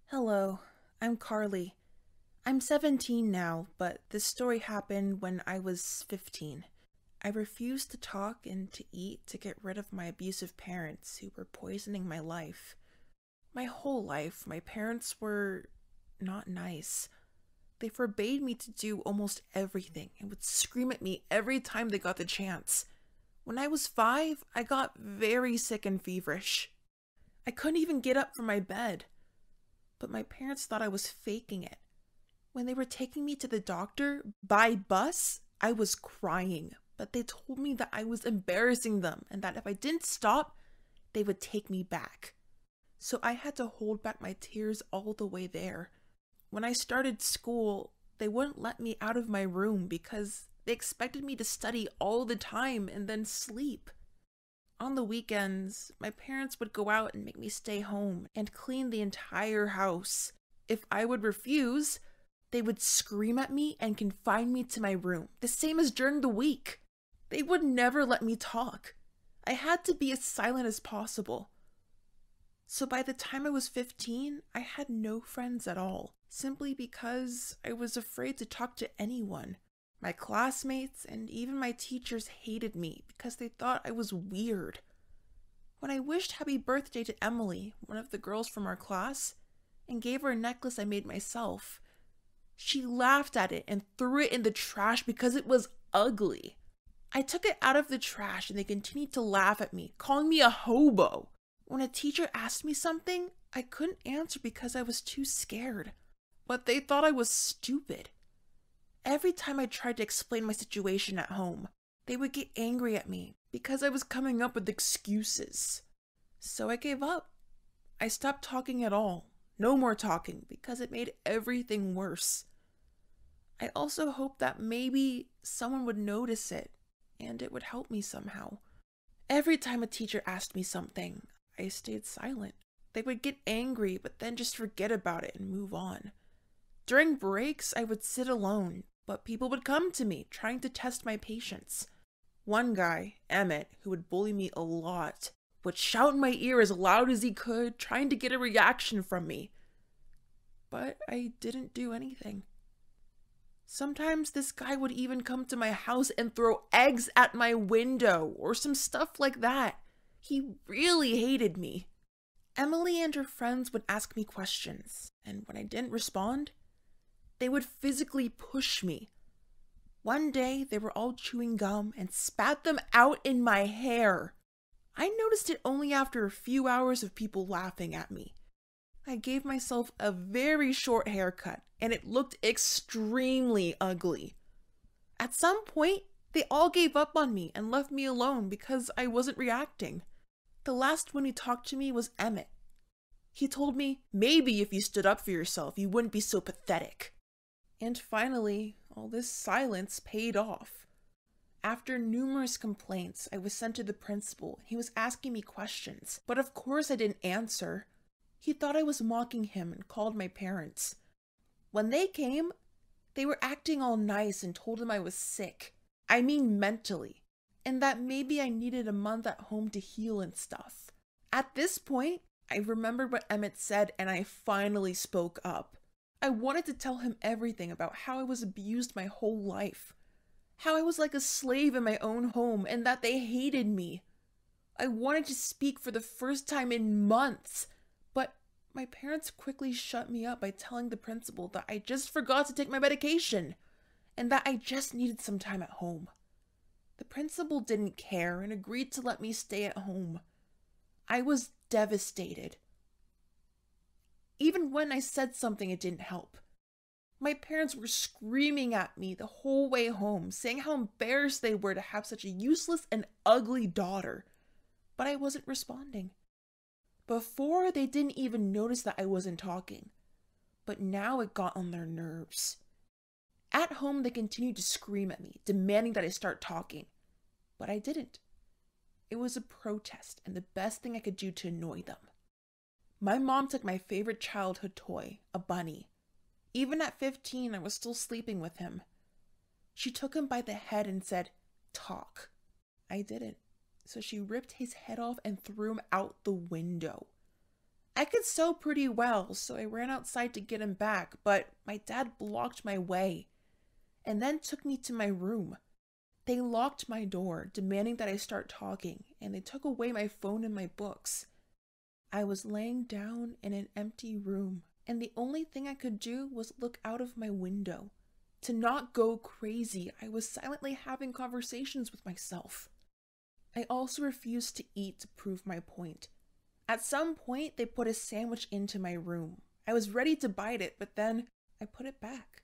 Hello, I'm Carly. I'm 17 now, but this story happened when I was 15. I refused to talk and to eat to get rid of my abusive parents who were poisoning my life. My whole life, my parents were not nice. They forbade me to do almost everything and would scream at me every time they got the chance. When I was 5, I got very sick and feverish. I couldn't even get up from my bed. But my parents thought I was faking it. When they were taking me to the doctor by bus, I was crying, but they told me that I was embarrassing them and that if I didn't stop, they would take me back. So I had to hold back my tears all the way there. When I started school, they wouldn't let me out of my room because they expected me to study all the time and then sleep. On the weekends, my parents would go out and make me stay home and clean the entire house. If I would refuse, they would scream at me and confine me to my room, the same as during the week. They would never let me talk. I had to be as silent as possible. So by the time I was 15, I had no friends at all, simply because I was afraid to talk to anyone. My classmates and even my teachers hated me because they thought I was weird. When I wished happy birthday to Emily, one of the girls from our class, and gave her a necklace I made myself, she laughed at it and threw it in the trash because it was ugly. I took it out of the trash and they continued to laugh at me, calling me a hobo. When a teacher asked me something, I couldn't answer because I was too scared. But they thought I was stupid. Every time I tried to explain my situation at home, they would get angry at me because I was coming up with excuses. So I gave up. I stopped talking at all. No more talking because it made everything worse. I also hoped that maybe someone would notice it and it would help me somehow. Every time a teacher asked me something, I stayed silent. They would get angry but then just forget about it and move on. During breaks, I would sit alone, but people would come to me, trying to test my patience. One guy, Emmett, who would bully me a lot, would shout in my ear as loud as he could, trying to get a reaction from me. But I didn't do anything. Sometimes this guy would even come to my house and throw eggs at my window, or some stuff like that. He really hated me. Emily and her friends would ask me questions, and when I didn't respond, they would physically push me. One day, they were all chewing gum and spat them out in my hair. I noticed it only after a few hours of people laughing at me. I gave myself a very short haircut, and it looked extremely ugly. At some point, they all gave up on me and left me alone because I wasn't reacting. The last one who talked to me was Emmett. He told me, maybe if you stood up for yourself, you wouldn't be so pathetic. And finally, all this silence paid off. After numerous complaints, I was sent to the principal. He was asking me questions, but of course I didn't answer. He thought I was mocking him and called my parents. When they came, they were acting all nice and told him I was sick. I mean mentally, and that maybe I needed a month at home to heal and stuff. At this point, I remembered what Emmett said and I finally spoke up. I wanted to tell him everything about how I was abused my whole life, how I was like a slave in my own home and that they hated me. I wanted to speak for the first time in months, but my parents quickly shut me up by telling the principal that I just forgot to take my medication and that I just needed some time at home. The principal didn't care and agreed to let me stay at home. I was devastated. Even when I said something, it didn't help. My parents were screaming at me the whole way home, saying how embarrassed they were to have such a useless and ugly daughter. But I wasn't responding. Before, they didn't even notice that I wasn't talking. But now it got on their nerves. At home, they continued to scream at me, demanding that I start talking. But I didn't. It was a protest and the best thing I could do to annoy them. My mom took my favorite childhood toy, a bunny. Even at 15, I was still sleeping with him. She took him by the head and said, "Talk." I didn't, so she ripped his head off and threw him out the window. I could sew pretty well, so I ran outside to get him back, but my dad blocked my way and then took me to my room. They locked my door, demanding that I start talking, and they took away my phone and my books. I was laying down in an empty room, and the only thing I could do was look out of my window. To not go crazy, I was silently having conversations with myself. I also refused to eat to prove my point. At some point, they put a sandwich into my room. I was ready to bite it, but then I put it back.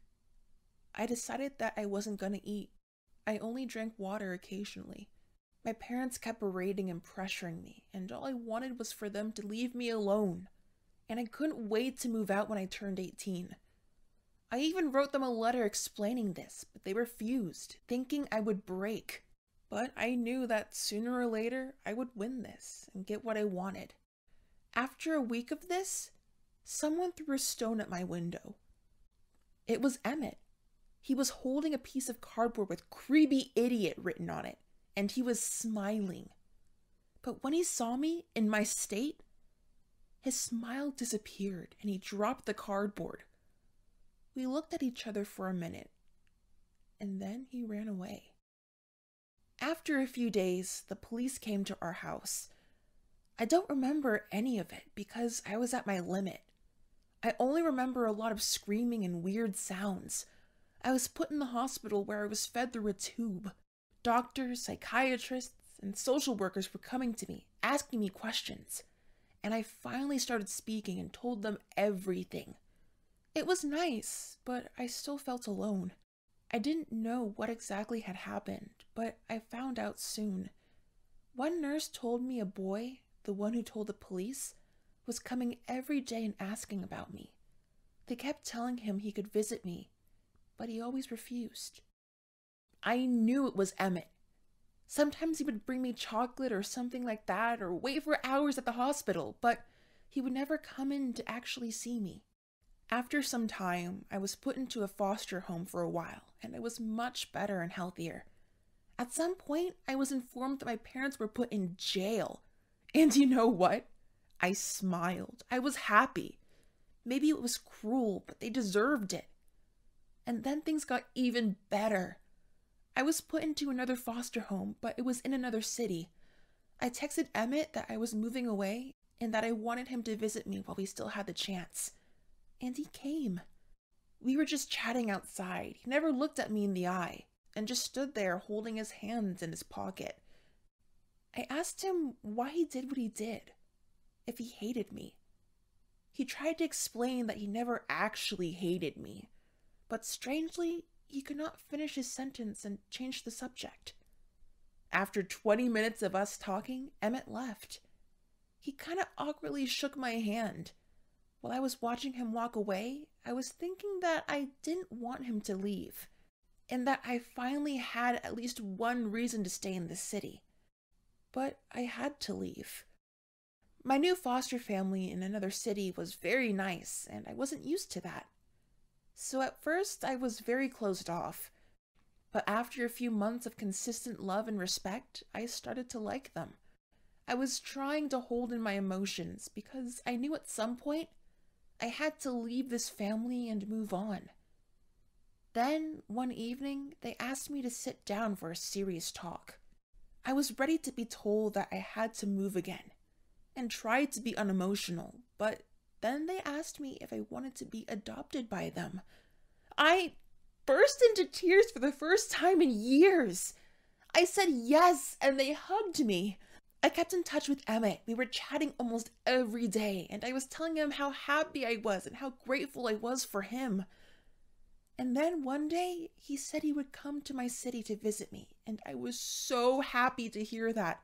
I decided that I wasn't going to eat. I only drank water occasionally. My parents kept berating and pressuring me, and all I wanted was for them to leave me alone. And I couldn't wait to move out when I turned 18. I even wrote them a letter explaining this, but they refused, thinking I would break. But I knew that sooner or later I would win this and get what I wanted. After a week of this, someone threw a stone at my window. It was Emmett. He was holding a piece of cardboard with "creepy idiot" written on it, and he was smiling. But when he saw me in my state, his smile disappeared and he dropped the cardboard. We looked at each other for a minute, and then he ran away. After a few days, the police came to our house. I don't remember any of it because I was at my limit. I only remember a lot of screaming and weird sounds. I was put in the hospital where I was fed through a tube. Doctors, psychiatrists, and social workers were coming to me, asking me questions. And I finally started speaking and told them everything. It was nice, but I still felt alone. I didn't know what exactly had happened, but I found out soon. One nurse told me a boy, the one who told the police, was coming every day and asking about me. They kept telling him he could visit me, but he always refused. I knew it was Emmett. Sometimes he would bring me chocolate or something like that, or wait for hours at the hospital, but he would never come in to actually see me. After some time, I was put into a foster home for a while, and I was much better and healthier. At some point, I was informed that my parents were put in jail. And you know what? I smiled. I was happy. Maybe it was cruel, but they deserved it. And then things got even better. I was put into another foster home, but it was in another city. I texted Emmett that I was moving away and that I wanted him to visit me while we still had the chance. And he came. We were just chatting outside. He never looked at me in the eye and just stood there holding his hands in his pocket. I asked him why he did what he did, if he hated me. He tried to explain that he never actually hated me, but strangely, he could not finish his sentence and changed the subject. After 20 minutes of us talking, Emmett left. He kind of awkwardly shook my hand. While I was watching him walk away, I was thinking that I didn't want him to leave, and that I finally had at least one reason to stay in the city. But I had to leave. My new foster family in another city was very nice, and I wasn't used to that. So at first, I was very closed off. But after a few months of consistent love and respect, I started to like them. I was trying to hold in my emotions because I knew at some point I had to leave this family and move on. Then, one evening, they asked me to sit down for a serious talk. I was ready to be told that I had to move again, and tried to be unemotional, but then they asked me if I wanted to be adopted by them. I burst into tears for the first time in years. I said yes, and they hugged me. I kept in touch with Emmett. We were chatting almost every day, and I was telling him how happy I was and how grateful I was for him. And then one day, he said he would come to my city to visit me, and I was so happy to hear that.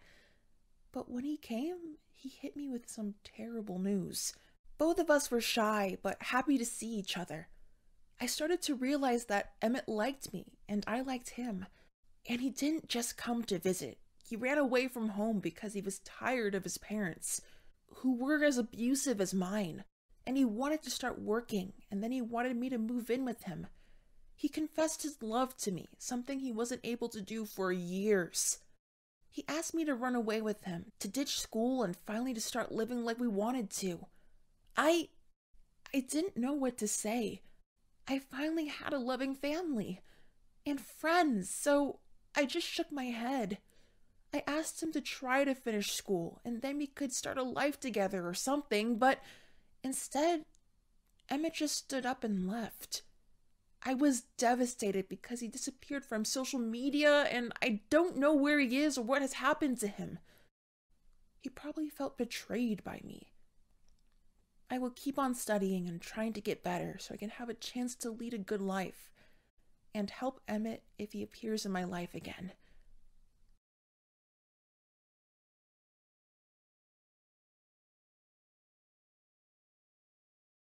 But when he came, he hit me with some terrible news. Both of us were shy, but happy to see each other. I started to realize that Emmett liked me, and I liked him. And he didn't just come to visit. He ran away from home because he was tired of his parents, who were as abusive as mine. And he wanted to start working, and then he wanted me to move in with him. He confessed his love to me, something he wasn't able to do for years. He asked me to run away with him, to ditch school and finally to start living like we wanted to. I I didn't know what to say. I finally had a loving family and friends, so I just shook my head. I asked him to try to finish school and then we could start a life together or something, but instead, Emmett just stood up and left. I was devastated because he disappeared from social media and I don't know where he is or what has happened to him. He probably felt betrayed by me. I will keep on studying and trying to get better so I can have a chance to lead a good life and help Emmett if he appears in my life again.